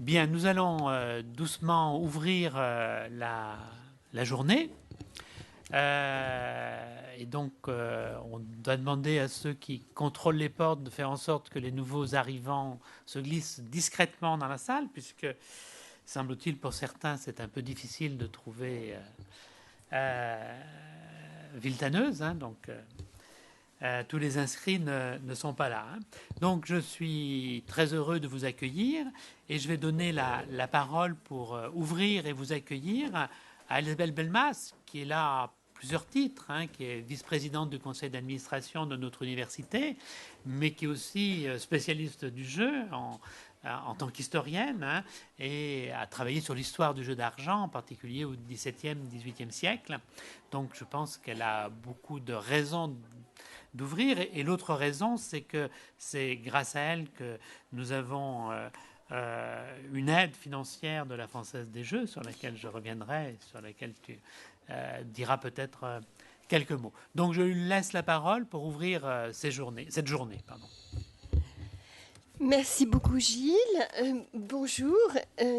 Bien, nous allons doucement ouvrir la journée. Et donc, on doit demander à ceux qui contrôlent les portes de faire en sorte que les nouveaux arrivants se glissent discrètement dans la salle, puisque, semble-t-il, pour certains, c'est un peu difficile de trouver Villetaneuse. Donc, tous les inscrits ne sont pas là. Donc, je suis très heureux de vous accueillir et je vais donner la parole pour ouvrir et vous accueillir à Elisabeth Belmas, qui est là à plusieurs titres, qui est vice-présidente du conseil d'administration de notre université, mais qui est aussi spécialiste du jeu en tant qu'historienne, et a travaillé sur l'histoire du jeu d'argent, en particulier au XVIIe, XVIIIe siècle. Donc, je pense qu'elle a beaucoup de raisons d'ouvrir. Et l'autre raison, c'est que c'est grâce à elle que nous avons une aide financière de la Française des Jeux, sur laquelle je reviendrai, sur laquelle tu diras peut-être quelques mots. Donc je lui laisse la parole pour ouvrir cette journée. Merci beaucoup Gilles. Bonjour,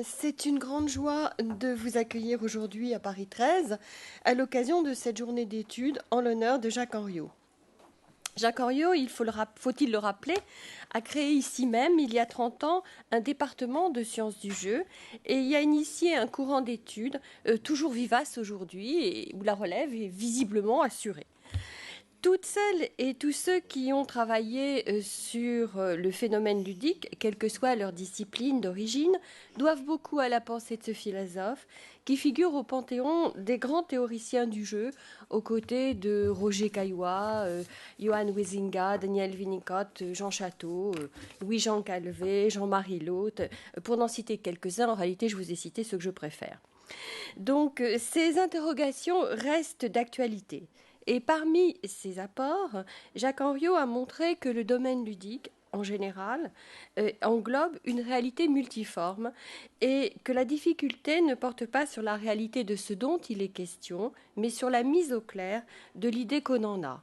c'est une grande joie de vous accueillir aujourd'hui à Paris 13 à l'occasion de cette journée d'études en l'honneur de Jacques Henriot. Jacques Henriot, faut-il le rappeler, a créé ici même, il y a 30 ans, un département de sciences du jeu et y a initié un courant d'études toujours vivace aujourd'hui et où la relève est visiblement assurée. Toutes celles et tous ceux qui ont travaillé sur le phénomène ludique, quelle que soit leur discipline d'origine, doivent beaucoup à la pensée de ce philosophe qui figure au panthéon des grands théoriciens du jeu, aux côtés de Roger Caillois, Johan Huizinga, Daniel Winnicott, Jean Château, Louis-Jean Calvé, Jean-Marie Lhôte. Pour n'en citer quelques-uns, en réalité, je vous ai cité ceux que je préfère. Donc, ces interrogations restent d'actualité. Et parmi ces apports, Jacques Henriot a montré que le domaine ludique, en général, englobe une réalité multiforme et que la difficulté ne porte pas sur la réalité de ce dont il est question, mais sur la mise au clair de l'idée qu'on en a.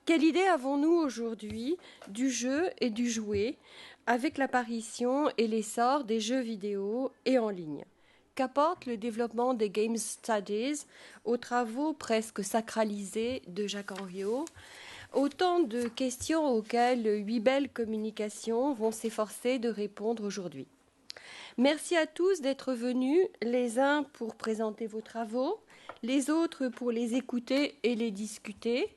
Quelle idée avons-nous aujourd'hui du jeu et du jouet avec l'apparition et l'essor des jeux vidéo et en ligne ? Qu'apporte le développement des Game Studies aux travaux presque sacralisés de Jacques Henriot? Autant de questions auxquelles 8 belles communications vont s'efforcer de répondre aujourd'hui. Merci à tous d'être venus, les uns pour présenter vos travaux, les autres pour les écouter et les discuter.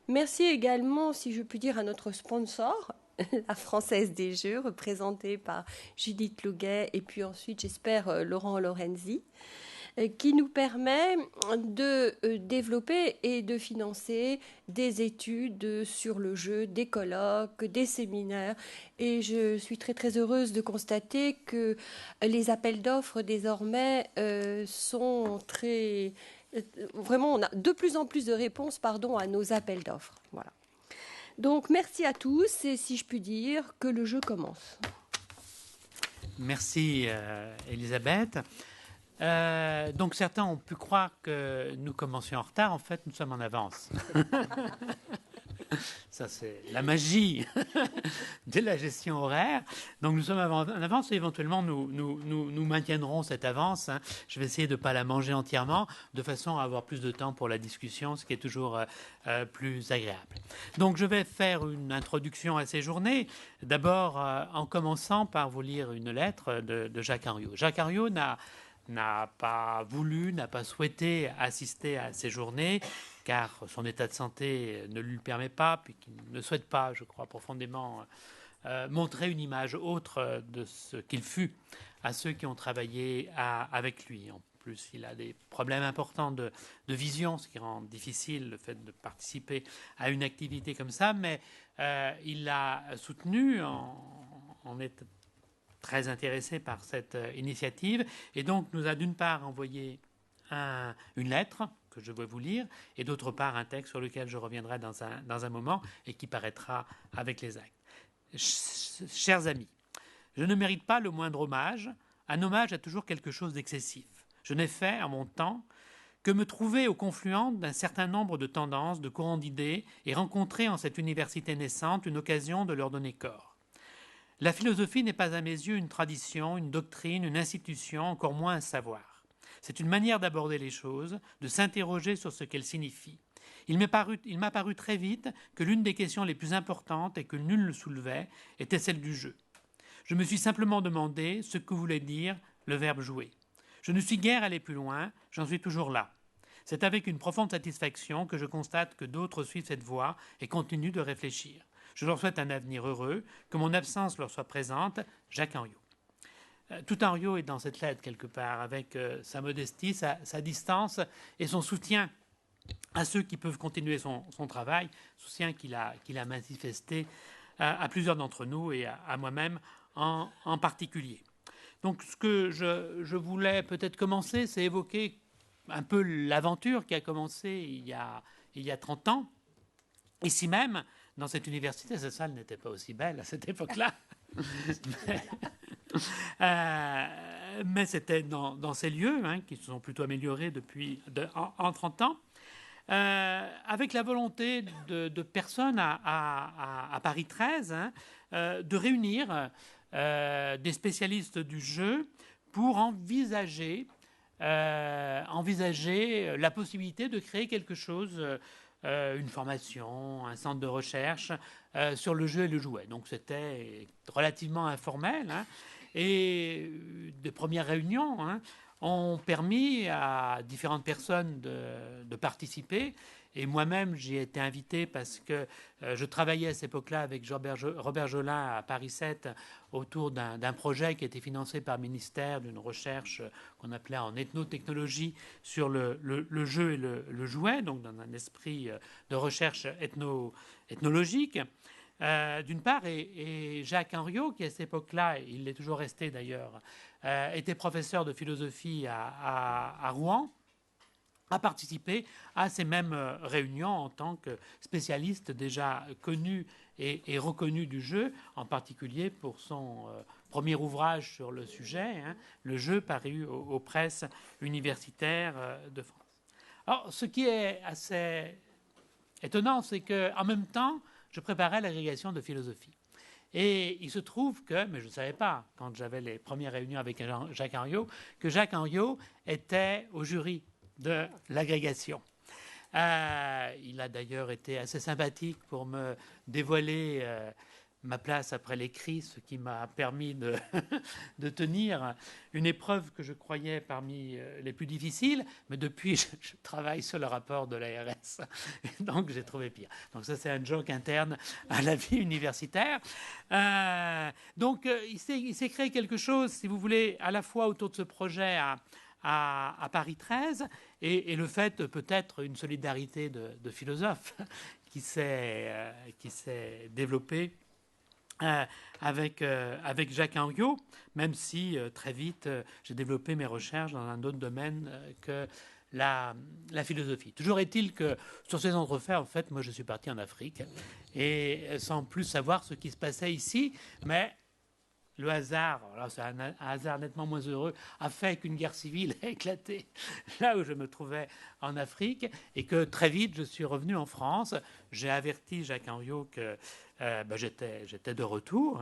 Merci également, si je puis dire, à notre sponsor, la Française des Jeux, représentée par Judith Louguet et puis ensuite, j'espère, Laurent Lorenzi, qui nous permet de développer et de financer des études sur le jeu, des colloques, des séminaires. Et je suis très très heureuse de constater que les appels d'offres désormais sont très... Vraiment, on a de plus en plus de réponses à nos appels d'offres. Voilà. Donc, merci à tous et si je puis dire, que le jeu commence. Merci Elisabeth. Donc certains ont pu croire que nous commencions en retard. En fait, nous sommes en avance. Ça, c'est la magie de la gestion horaire. Donc, nous sommes en avance et éventuellement, nous maintiendrons cette avance. Je vais essayer de ne pas la manger entièrement, de façon à avoir plus de temps pour la discussion, ce qui est toujours plus agréable. Donc, je vais faire une introduction à ces journées. D'abord, en commençant par vous lire une lettre de Jacques Henriot. Jacques Henriot n'a pas voulu, n'a pas souhaité assister à ces journées, car son état de santé ne lui le permet pas, puis qu'il ne souhaite pas, je crois profondément, montrer une image autre de ce qu'il fut à ceux qui ont travaillé avec lui. En plus, il a des problèmes importants de vision, ce qui rend difficile le fait de participer à une activité comme ça, mais il l'a soutenu en étant très intéressé par cette initiative, et donc nous a d'une part envoyé une lettre que je vais vous lire, et d'autre part un texte sur lequel je reviendrai dans un moment et qui paraîtra avec les actes. Chers amis, je ne mérite pas le moindre hommage. Un hommage a toujours quelque chose d'excessif. Je n'ai fait, en mon temps, que me trouver au confluent d'un certain nombre de tendances, de courants d'idées, et rencontrer en cette université naissante une occasion de leur donner corps. La philosophie n'est pas à mes yeux une tradition, une doctrine, une institution, encore moins un savoir. C'est une manière d'aborder les choses, de s'interroger sur ce qu'elles signifient. Il m'a paru très vite que l'une des questions les plus importantes et que nul ne soulevait était celle du jeu. Je me suis simplement demandé ce que voulait dire le verbe jouer. Je ne suis guère allé plus loin, j'en suis toujours là. C'est avec une profonde satisfaction que je constate que d'autres suivent cette voie et continuent de réfléchir. Je leur souhaite un avenir heureux, que mon absence leur soit présente. Jacques Henriot. Tout Henriot est dans cette lettre quelque part, avec sa modestie, sa distance et son soutien à ceux qui peuvent continuer son travail, soutien qu'il a manifesté à plusieurs d'entre nous et à moi-même en particulier. Donc ce que je voulais peut-être commencer, c'est évoquer un peu l'aventure qui a commencé il y a 30 ans, ici même, dans cette université. Cette salle n'était pas aussi belle à cette époque-là. Mais c'était dans ces lieux qui se sont plutôt améliorés en 30 ans, avec la volonté de personnes à Paris 13 de réunir des spécialistes du jeu pour envisager la possibilité de créer quelque chose, une formation, un centre de recherche sur le jeu et le jouet. Donc c'était relativement informel, et de premières réunions ont permis à différentes personnes de participer. Et moi-même, j'y ai été invité parce que je travaillais à cette époque-là avec Robert Jolin à Paris 7 autour d'un projet qui était financé par le ministère, d'une recherche qu'on appelait en ethnotechnologie sur le jeu et le jouet, donc dans un esprit de recherche ethnologique. D'une part, et Jacques Henriot, qui à cette époque-là, il l'est toujours resté d'ailleurs, était professeur de philosophie à Rouen, a participé à ces mêmes réunions en tant que spécialiste déjà connu et reconnu du jeu, en particulier pour son premier ouvrage sur le sujet, Le jeu, paru aux presses universitaires de France. Alors, ce qui est assez étonnant, c'est qu'en même temps, je préparais l'agrégation de philosophie. Et il se trouve que, mais je ne savais pas, quand j'avais les premières réunions avec Jacques Henriot, que Jacques Henriot était au jury de l'agrégation. Il a d'ailleurs été assez sympathique pour me dévoiler ma place après l'écrit, ce qui m'a permis de tenir une épreuve que je croyais parmi les plus difficiles, mais depuis je travaille sur le rapport de l'ARS, donc j'ai trouvé pire. Donc ça c'est un joke interne à la vie universitaire. Donc il s'est créé quelque chose, si vous voulez, à la fois autour de ce projet à Paris 13 et le fait peut-être une solidarité de philosophes qui s'est développée avec Jacques Henriot, même si très vite j'ai développé mes recherches dans un autre domaine que la philosophie. Toujours est-il que sur ces entrefaits, en fait, moi je suis parti en Afrique et sans plus savoir ce qui se passait ici, mais le hasard, alors c'est un hasard nettement moins heureux, a fait qu'une guerre civile a éclaté là où je me trouvais en Afrique et que très vite je suis revenu en France. J'ai averti Jacques Henriot que j'étais de retour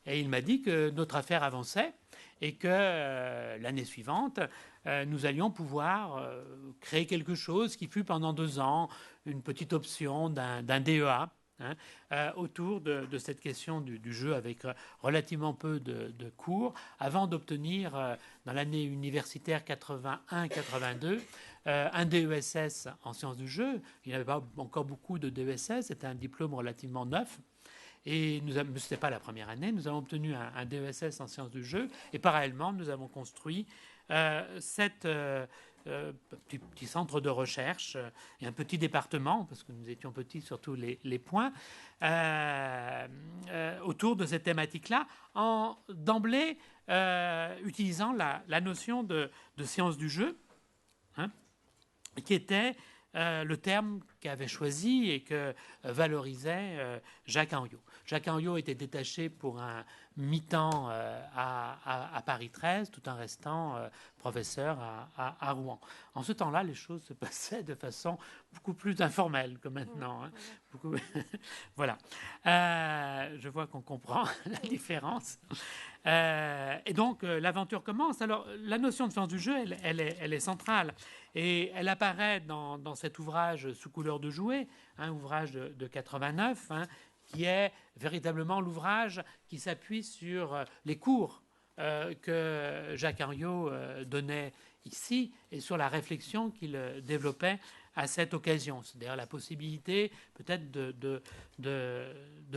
et il m'a dit que notre affaire avançait et que l'année suivante, nous allions pouvoir créer quelque chose qui fut pendant 2 ans une petite option d'un DEA. Autour de cette question du jeu avec relativement peu de cours, avant d'obtenir dans l'année universitaire 81-82 un DESS en sciences du jeu. Il n'y avait pas encore beaucoup de DESS, c'était un diplôme relativement neuf. Et ce n'était pas la première année, nous avons obtenu un DESS en sciences du jeu, et parallèlement, nous avons construit cette petit centre de recherche et un petit département, parce que nous étions petits sur tous les points, autour de cette thématique-là, d'emblée utilisant la notion de science du jeu, qui était le terme qu'avait choisi et que valorisait Jacques Henriot. Jacques Henriot était détaché pour un mi-temps à Paris 13, tout en restant professeur à Rouen. En ce temps-là, les choses se passaient de façon beaucoup plus informelle que maintenant. Hein. Beaucoup... voilà. Je vois qu'on comprend la différence. Et donc, l'aventure commence. Alors, la notion de sens du jeu, elle est centrale. Et elle apparaît dans cet ouvrage Sous couleur de jouet, un ouvrage de 89, hein, qui est véritablement l'ouvrage qui s'appuie sur les cours que Jacques Henriot donnait ici et sur la réflexion qu'il développait à cette occasion. C'est-à-dire la possibilité peut-être de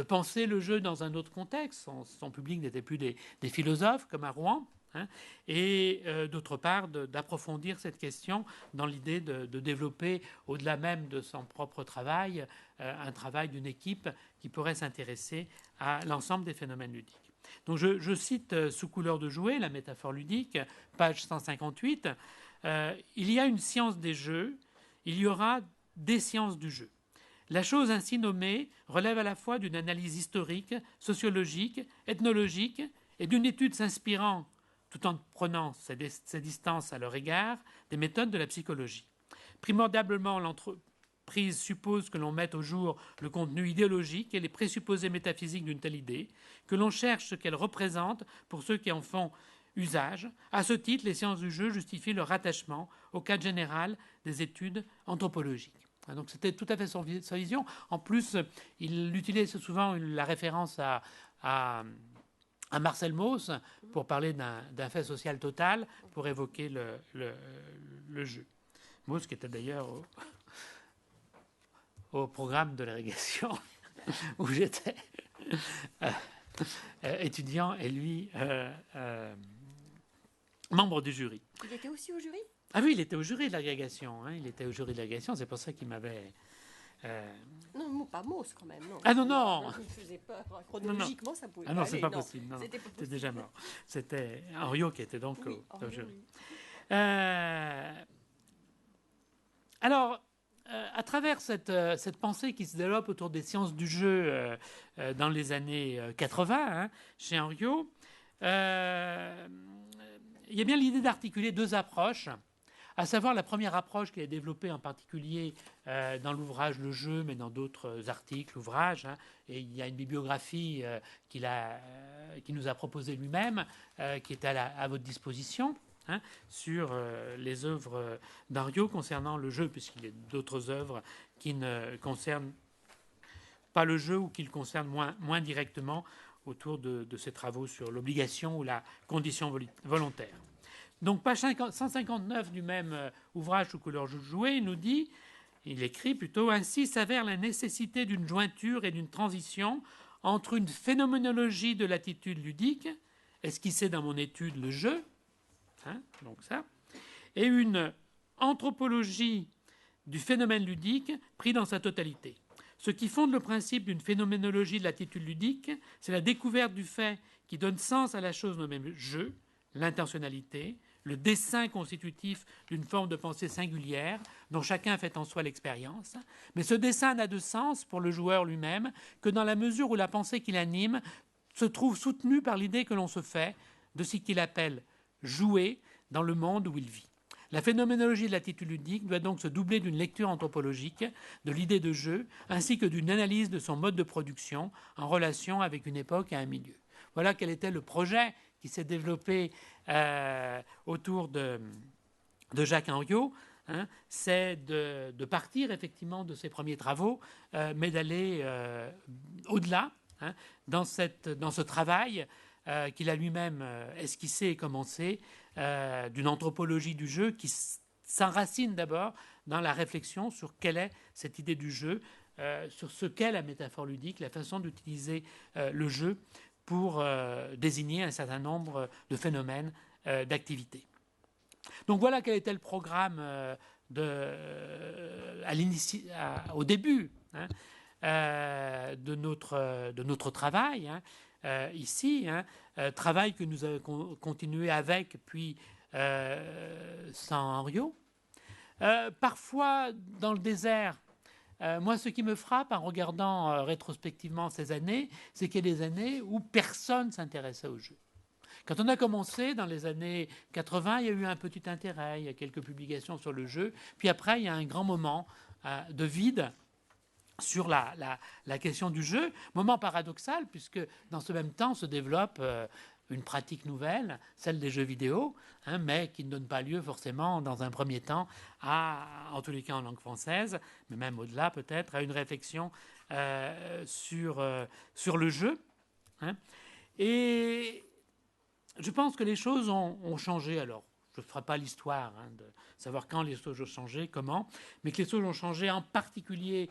penser le jeu dans un autre contexte. Son public n'était plus des philosophes comme à Rouen, hein, et d'autre part d'approfondir cette question dans l'idée de développer, au-delà même de son propre travail, un travail d'une équipe qui pourrait s'intéresser à l'ensemble des phénomènes ludiques. Donc je cite Sous couleur de jouet, la métaphore ludique, page 158. Il y a une science des jeux, il y aura des sciences du jeu. La chose ainsi nommée relève à la fois d'une analyse historique, sociologique, ethnologique et d'une étude s'inspirant, tout en prenant ses distances à leur égard, des méthodes de la psychologie. Primordialement, l'entreprise suppose que l'on mette au jour le contenu idéologique et les présupposés métaphysiques d'une telle idée, que l'on cherche ce qu'elle représente pour ceux qui en font usage. À ce titre, les sciences du jeu justifient leur rattachement au cadre général des études anthropologiques. Donc c'était tout à fait sa vision. En plus, il utilisait souvent la référence à Marcel Mauss pour parler d'un fait social total, pour évoquer le jeu. Mauss qui était d'ailleurs au programme de l'agrégation où j'étais étudiant et lui membre du jury. Il était aussi au jury ? Ah oui, il était au jury de l'agrégation. Hein, il était au jury de l'agrégation, c'est pour ça qu'il m'avait... Non, pas Mauss quand même. Non. Ah non. Il faisait peur. Chronologiquement, non. Ça pouvait pas. Non, c'est pas possible. Non, c'était déjà mort. C'était Henriot qui était donc au jury. Oui. Alors, à travers cette pensée qui se développe autour des sciences du jeu dans les années 80, hein, chez Henriot, il y a bien l'idée d'articuler deux approches, à savoir la première approche qui est développée en particulier dans l'ouvrage Le Jeu, mais dans d'autres articles, ouvrages, hein, et il y a une bibliographie qu'il nous a proposée lui-même, qui est à votre disposition, hein, sur les œuvres d'Henriot concernant le jeu, puisqu'il y a d'autres œuvres qui ne concernent pas le jeu ou qui le concernent moins directement autour de ses travaux sur l'obligation ou la condition volontaire. Donc, page 159 du même ouvrage Sous couleur de jouet, il écrit plutôt « Ainsi s'avère la nécessité d'une jointure et d'une transition entre une phénoménologie de l'attitude ludique, esquissée dans mon étude Le Jeu, hein, donc ça, et une anthropologie du phénomène ludique pris dans sa totalité. Ce qui fonde le principe d'une phénoménologie de l'attitude ludique, c'est la découverte du fait qui donne sens à la chose nommée jeu, l'intentionnalité, le dessein constitutif d'une forme de pensée singulière dont chacun fait en soi l'expérience. Mais ce dessein n'a de sens pour le joueur lui-même que dans la mesure où la pensée qui l'anime se trouve soutenue par l'idée que l'on se fait de ce qu'il appelle jouer dans le monde où il vit. La phénoménologie de l'attitude ludique doit donc se doubler d'une lecture anthropologique de l'idée de jeu, ainsi que d'une analyse de son mode de production en relation avec une époque et un milieu. Voilà quel était le projet qui s'est développé autour de Jacques Henriot. Hein, c'est de partir effectivement de ses premiers travaux, mais d'aller au-delà, hein, dans ce travail qu'il a lui-même esquissé et commencé, d'une anthropologie du jeu qui s'enracine d'abord dans la réflexion sur quelle est cette idée du jeu, sur ce qu'est la métaphore ludique, la façon d'utiliser le jeu pour désigner un certain nombre de phénomènes, d'activités. Donc voilà quel était le programme au début, hein, de notre travail, hein, ici, hein, travail que nous avons continué avec, puis sans Henriot. Parfois, dans le désert, moi, ce qui me frappe en regardant rétrospectivement ces années, c'est qu'il y a des années où personne ne s'intéressait au jeu. Quand on a commencé dans les années 80, il y a eu un petit intérêt, il y a quelques publications sur le jeu, puis après, il y a un grand moment de vide sur la question du jeu. Moment paradoxal, puisque dans ce même temps se développe une pratique nouvelle, celle des jeux vidéo, mais qui ne donne pas lieu forcément, dans un premier temps, en tous les cas en langue française, mais même au-delà peut-être, à une réflexion sur le jeu. Et je pense que les choses ont changé. Alors, je ne ferai pas l'histoire de savoir quand les choses ont changé, comment, mais que les choses ont changé en particulier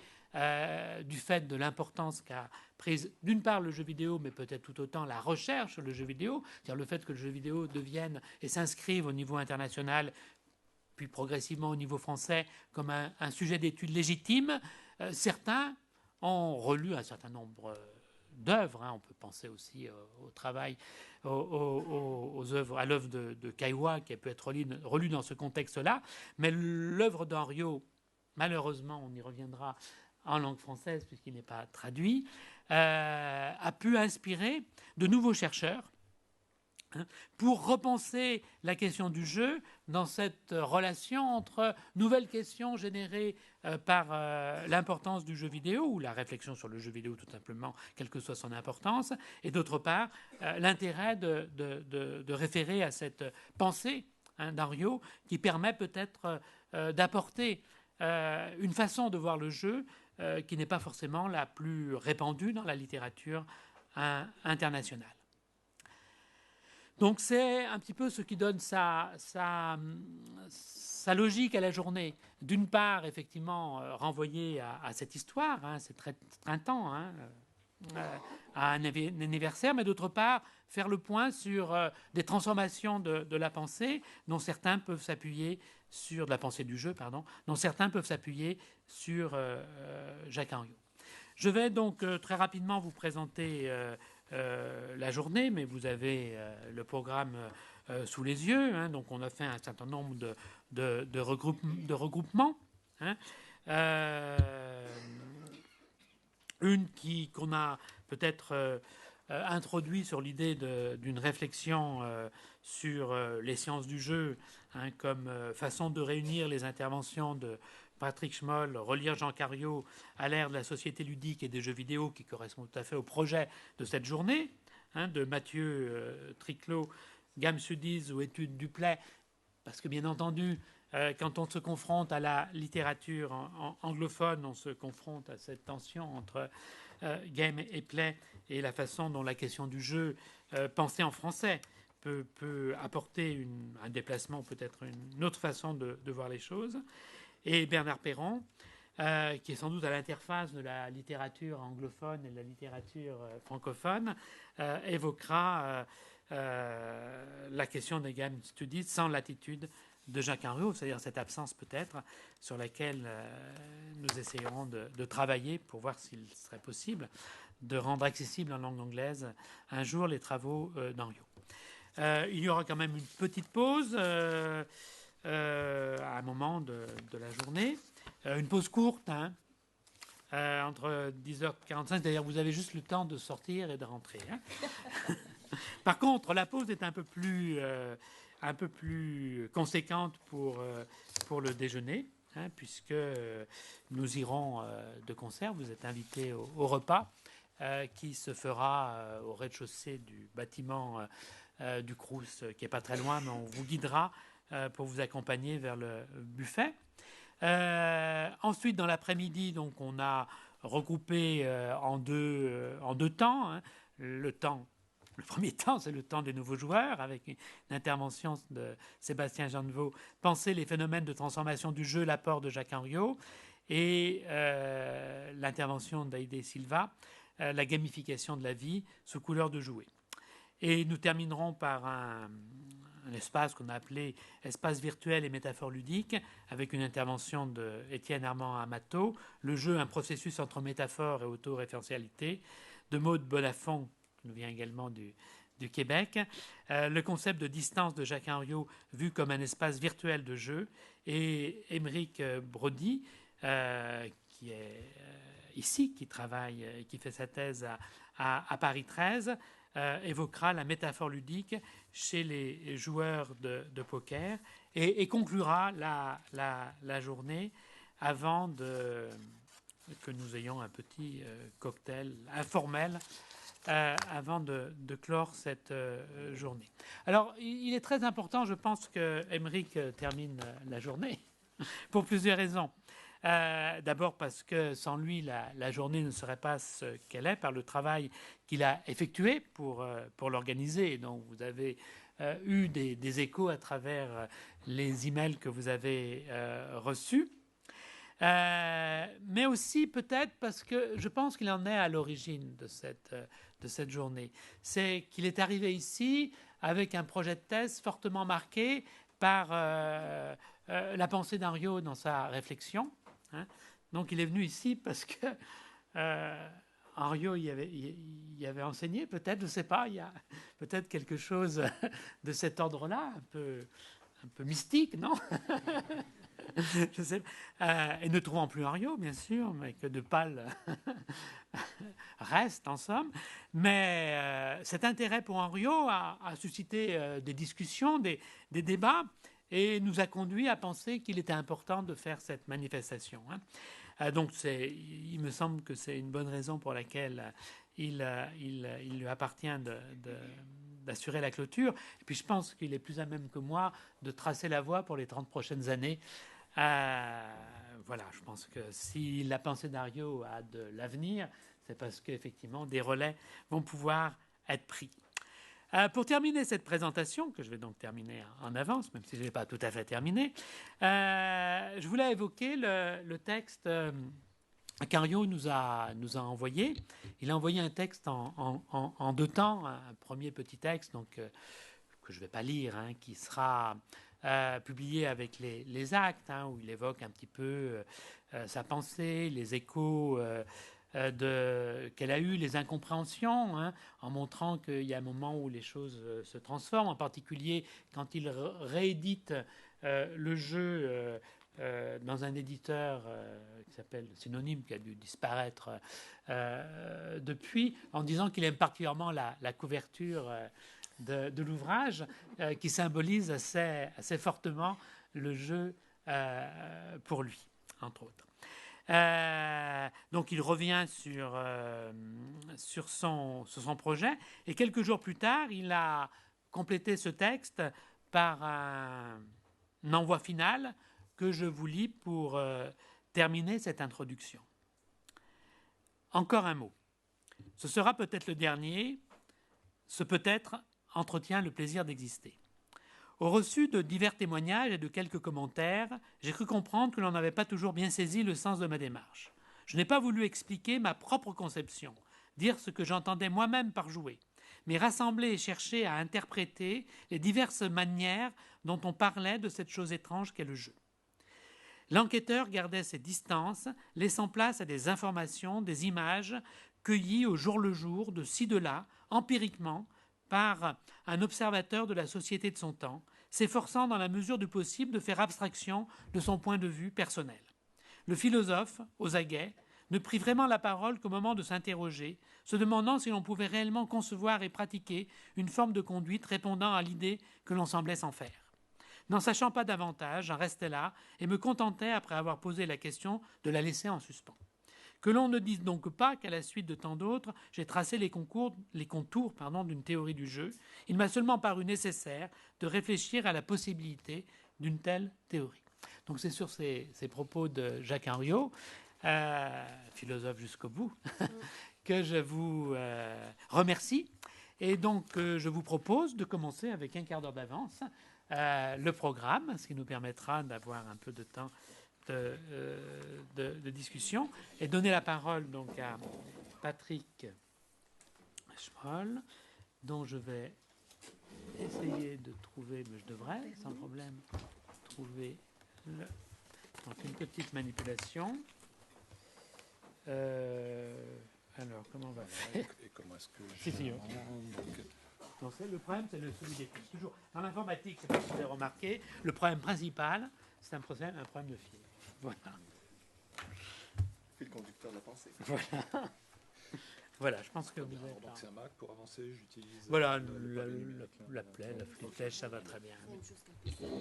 du fait de l'importance qu'a prise d'une part le jeu vidéo, mais peut-être tout autant la recherche sur le jeu vidéo, c'est-à-dire le fait que le jeu vidéo devienne et s'inscrive au niveau international, puis progressivement au niveau français, comme un sujet d'étude légitime. Certains ont relu un certain nombre d'œuvres. On peut penser aussi au travail, aux œuvres, à l'œuvre de Kaiwa, qui a pu être relue dans ce contexte-là. Mais l'œuvre d'Henriot, malheureusement, on y reviendra en langue française puisqu'il n'est pas traduit, a pu inspirer de nouveaux chercheurs pour repenser la question du jeu dans cette relation entre nouvelles questions générées par l'importance du jeu vidéo, ou la réflexion sur le jeu vidéo tout simplement, quelle que soit son importance, et d'autre part l'intérêt de référer à cette pensée d'Henriot qui permet peut-être d'apporter une façon de voir le jeu qui n'est pas forcément la plus répandue dans la littérature internationale. Donc c'est un petit peu ce qui donne sa logique à la journée. D'une part, effectivement, renvoyer à cette histoire, c'est très printemps, à un anniversaire, mais d'autre part, faire le point sur des transformations de la pensée, dont certains peuvent s'appuyer sur de la pensée du jeu, pardon, dont certains peuvent s'appuyer sur Jacques Henriot. Je vais donc très rapidement vous présenter la journée, mais vous avez le programme sous les yeux. Donc on a fait un certain nombre de regroupements. Une qu'on a peut-être introduit sur l'idée d'une réflexion sur les sciences du jeu, comme façon de réunir les interventions de Patrick Schmoll, relire Jean Cariot à l'ère de la société ludique et des jeux vidéo, qui correspond tout à fait au projet de cette journée, de Mathieu Triclot, Gamme Studies ou Études Duplay, parce que bien entendu, quand on se confronte à la littérature anglophone, on se confronte à cette tension entre game et play, et la façon dont la question du jeu, pensée en français, peut apporter un déplacement, peut-être une autre façon de voir les choses. Et Bernard Perron, qui est sans doute à l'interface de la littérature anglophone et de la littérature francophone, évoquera la question des game studies sans l'attitude de Jacques Henriot, c'est-à-dire cette absence peut-être sur laquelle nous essayerons de travailler pour voir s'il serait possible de rendre accessible en langue anglaise un jour les travaux d'Henriot. Il y aura quand même une petite pause à un moment de la journée, une pause courte, entre 10h45, d'ailleurs vous avez juste le temps de sortir et de rentrer. Par contre, la pause est un peu plus conséquente pour le déjeuner, puisque nous irons de concert. Vous êtes invités au repas qui se fera au rez-de-chaussée du bâtiment du Crous, qui n'est pas très loin, mais on vous guidera pour vous accompagner vers le buffet. Ensuite, dans l'après-midi, donc, on a regroupé en deux temps. Le premier temps, c'est le temps des nouveaux joueurs, avec une intervention de Sébastien Genevaux, penser les phénomènes de transformation du jeu, l'apport de Jacques Henriot, et l'intervention d'Aïdé Silva, la gamification de la vie sous couleur de jouets. Et nous terminerons par un espace qu'on a appelé espace virtuel et métaphore ludique, avec une intervention d'Étienne Armand Amato, le jeu, un processus entre métaphore et autoréférentialité, de Maude Bonafont, qui nous vient également du Québec, le concept de distance de Jacques Henriot vu comme un espace virtuel de jeu, et Émeric Brody, qui est ici, qui travaille, qui fait sa thèse à Paris 13, évoquera la métaphore ludique chez les joueurs de poker et conclura la journée avant que nous ayons un petit cocktail informel avant de clore cette journée. Alors, il est très important, je pense, que Émeric termine la journée pour plusieurs raisons. D'abord parce que sans lui, la journée ne serait pas ce qu'elle est par le travail qu'il a effectué pour l'organiser. Donc vous avez eu des échos à travers les emails que vous avez reçus. Mais aussi peut-être parce que je pense qu'il en est à l'origine de cette journée. C'est qu'il est arrivé ici avec un projet de thèse fortement marqué par la pensée d'Henriot dans sa réflexion. Hein. Donc il est venu ici parce que Henriot y avait enseigné, peut-être, je ne sais pas, il y a peut-être quelque chose de cet ordre-là, un peu mystique, non? Je sais, et ne trouvant plus Henriot, bien sûr, mais que de Pâle reste, en somme. Mais cet intérêt pour Henriot a suscité des discussions, des débats, et nous a conduit à penser qu'il était important de faire cette manifestation. Hein. Donc il me semble que c'est une bonne raison pour laquelle il lui appartient d'assurer la clôture. Et puis je pense qu'il est plus à même que moi de tracer la voie pour les 30 prochaines années. Voilà, je pense que si la pensée d'Henriot a de l'avenir, c'est parce qu'effectivement des relais vont pouvoir être pris. Pour terminer cette présentation, que je vais donc terminer en avance, même si je ne l'ai pas tout à fait terminé, je voulais évoquer le texte qu'Henriot nous a envoyé. Il a envoyé un texte en 2 temps, un premier petit texte donc, que je ne vais pas lire, hein, qui sera publié avec les actes, hein, où il évoque un petit peu sa pensée, les échos qu'elle a eu, les incompréhensions, hein, en montrant qu'il y a un moment où les choses se transforment, en particulier quand il réédite le jeu dans un éditeur qui s'appelle Synonyme, qui a dû disparaître depuis, en disant qu'il aime particulièrement la couverture de l'ouvrage, qui symbolise assez fortement le jeu pour lui, entre autres. Donc il revient sur son projet, et quelques jours plus tard, il a complété ce texte par un envoi final que je vous lis pour terminer cette introduction. Encore un mot. Ce sera peut-être le dernier. Ce peut-être entretient le plaisir d'exister. Au reçu de divers témoignages et de quelques commentaires, j'ai cru comprendre que l'on n'avait pas toujours bien saisi le sens de ma démarche. Je n'ai pas voulu expliquer ma propre conception, dire ce que j'entendais moi-même par jouer, mais rassembler et chercher à interpréter les diverses manières dont on parlait de cette chose étrange qu'est le jeu. L'enquêteur gardait ses distances, laissant place à des informations, des images cueillies au jour le jour, de ci de là, empiriquement, par un observateur de la société de son temps, s'efforçant dans la mesure du possible de faire abstraction de son point de vue personnel. Le philosophe, aux aguets, ne prit vraiment la parole qu'au moment de s'interroger, se demandant si l'on pouvait réellement concevoir et pratiquer une forme de conduite répondant à l'idée que l'on semblait s'en faire. N'en sachant pas davantage, j'en restais là et me contentais, après avoir posé la question, de la laisser en suspens. Que l'on ne dise donc pas qu'à la suite de tant d'autres, j'ai tracé les contours d'une théorie du jeu. Il m'a seulement paru nécessaire de réfléchir à la possibilité d'une telle théorie. Donc c'est sur ces propos de Jacques Henriot, philosophe jusqu'au bout, que je vous remercie. Et donc je vous propose de commencer avec un quart d'heure d'avance le programme, ce qui nous permettra d'avoir un peu de temps de discussion, et donner la parole donc à Patrick Schmoll, dont je vais essayer de trouver, mais je devrais sans problème trouver donc une petite manipulation. Alors comment on va faire? Et comment est-ce que le problème, c'est celui des fiches. Toujours dans l'informatique, c'est pas ce que vous avez remarqué. Le problème principal, c'est un problème de fil. Voilà. fil conducteur de la pensée. Voilà. Voilà, je pense que vous Donc êtes là. c'est un Mac, pour avancer, j'utilise... Voilà, le la plaie, la flèche, ça va très bien.